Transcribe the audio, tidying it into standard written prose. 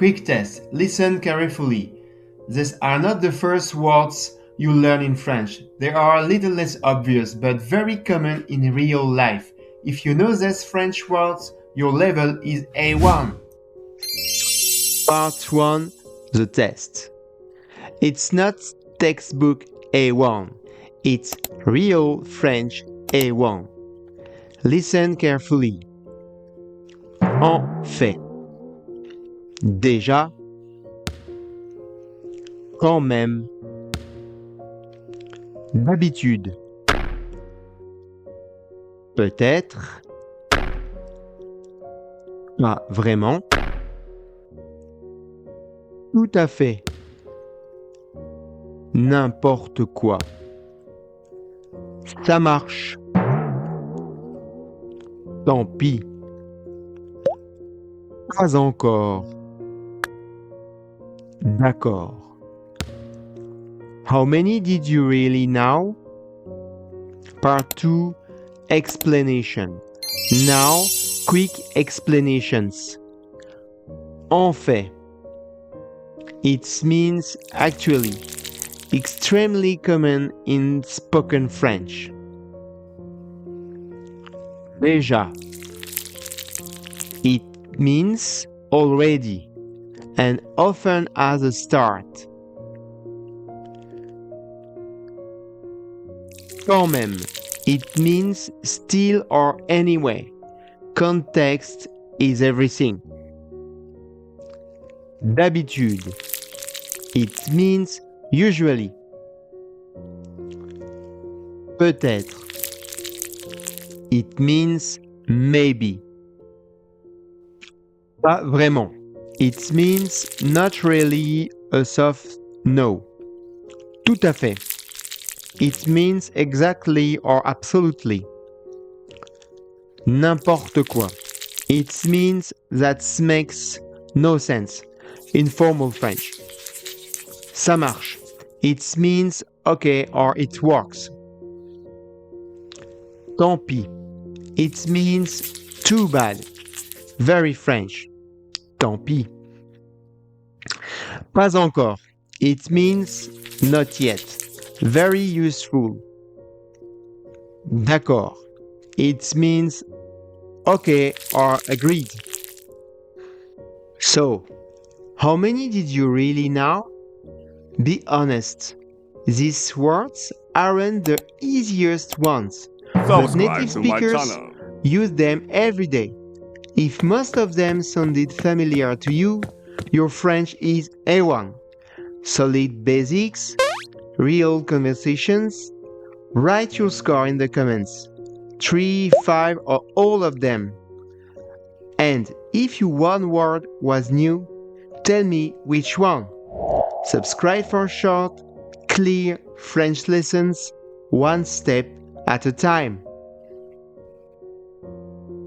Quick test. Listen carefully. These are not the first words you learn in French. They are a little less obvious, but very common in real life. If you know these French words, your level is A1. Part 1. The test. It's not textbook A1. It's real French A1. Listen carefully. En fait. Déjà. Quand même. D'habitude. Peut-être. Pas vraiment. Tout à fait. N'importe quoi. Ça marche. Tant pis. Pas encore. D'accord. How many did you really know? Part 2. Explanation. Now, quick explanations. En fait. It means actually. Extremely common in spoken French. Déjà. It means already and often as a start. Quand même. It means still or anyway. Context is everything. D'habitude. It means usually. Peut-être. It means maybe. Pas vraiment. It means not really a soft no. Tout à fait. It means exactly or absolutely. N'importe quoi. It means that makes no sense. Informal French. Ça marche. It means okay or it works. Tant pis. It means too bad. Very French. Tant pis. Pas encore. It means not yet. Very useful. D'accord. It means okay or agreed. So, how many did you really know? Be honest. These words aren't the easiest ones, but native speakers use them every day. If most of them sounded familiar to you, your French is A1. Solid basics, real conversations. Write your score in the comments. 3, 5, or all of them. And if your one word was new, tell me which one. Subscribe for short, clear French lessons, one step at a time.